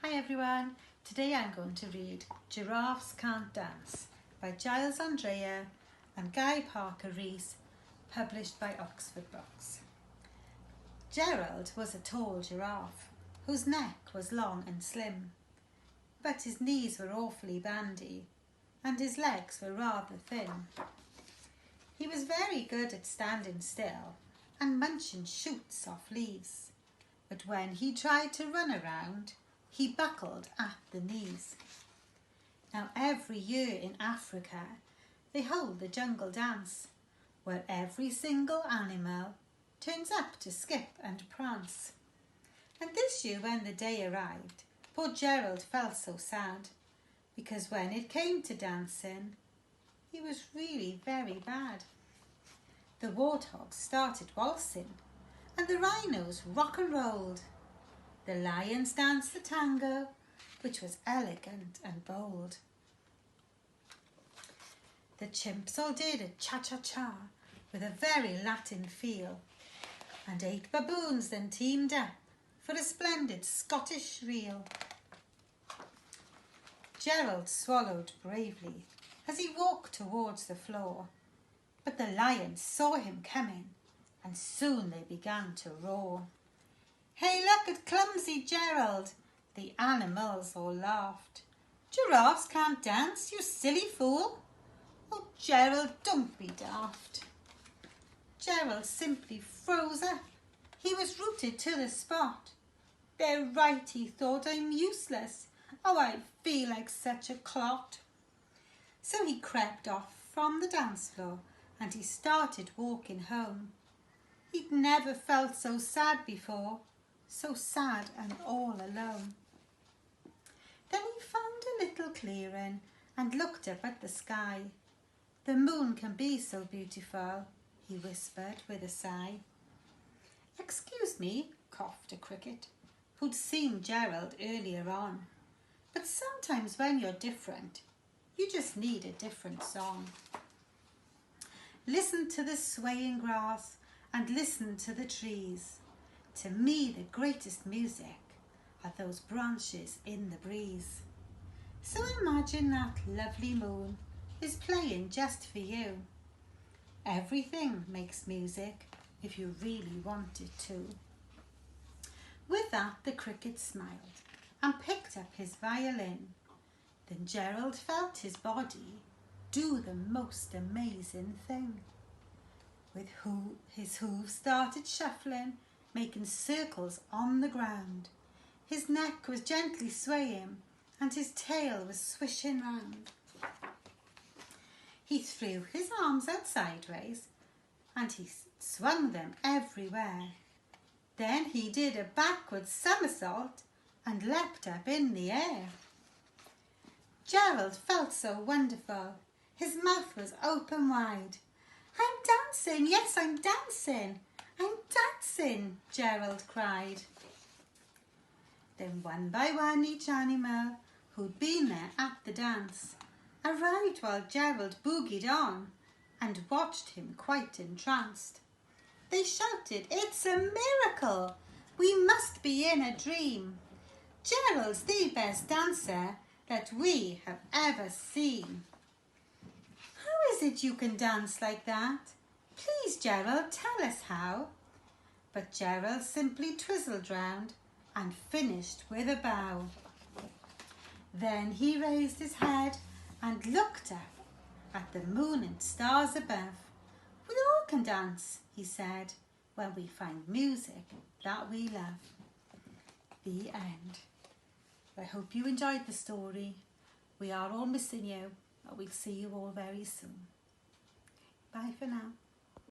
Hi everyone, today I'm going to read Giraffes Can't Dance by Giles Andrea and Guy Parker Rees, published by Oxford Books. Gerald was a tall giraffe whose neck was long and slim, but his knees were awfully bandy and his legs were rather thin. He was very good at standing still and munching shoots off leaves, but when he tried to run around, he buckled at the knees. Now every year in Africa they hold the jungle dance, where every single animal turns up to skip and prance. And this year when the day arrived, poor Gerald felt so sad, because when it came to dancing, he was really very bad. The warthogs started waltzing, and the rhinos rock and rolled. The lions danced the tango, which was elegant and bold. The chimps all did a cha-cha-cha with a very Latin feel, and 8 baboons then teamed up for a splendid Scottish reel. Gerald swallowed bravely as he walked towards the floor, but the lions saw him coming, and soon they began to roar. "Hey, look at clumsy Gerald!" the animals all laughed. "Giraffes can't dance, you silly fool!" "Oh, Gerald, don't be daft!" Gerald simply froze up. He was rooted to the spot. "They're right," he thought, "I'm useless. Oh, I feel like such a clot." So he crept off from the dance floor and he started walking home. He'd never felt so sad before, so sad and all alone. Then he found a little clearing and looked up at the sky. "The moon can be so beautiful," he whispered with a sigh. "Excuse me," coughed a cricket, who'd seen Gerald earlier on, "but sometimes when you're different, you just need a different song. Listen to the swaying grass and listen to the trees. To me the greatest music are those branches in the breeze. So imagine that lovely moon is playing just for you. Everything makes music if you really want it to." With that the cricket smiled and picked up his violin. Then Gerald felt his body do the most amazing thing. With his hooves started shuffling, making circles on the ground. His neck was gently swaying and his tail was swishing round. He threw his arms out sideways and he swung them everywhere. Then he did a backward somersault and leapt up in the air. Gerald felt so wonderful. His mouth was open wide. "I'm dancing, yes, I'm dancing. I'm dancing," Gerald cried. Then one by one each animal who'd been there at the dance arrived while Gerald boogied on and watched him quite entranced. They shouted, "It's a miracle! We must be in a dream. Gerald's the best dancer that we have ever seen." "How is it you can dance like that? Please, Gerald, tell us how." But Gerald simply twizzled round and finished with a bow. Then he raised his head and looked up at the moon and stars above. "We all can dance," he said, "when we find music that we love." The end. I hope you enjoyed the story. We are all missing you, but we'll see you all very soon. Bye for now.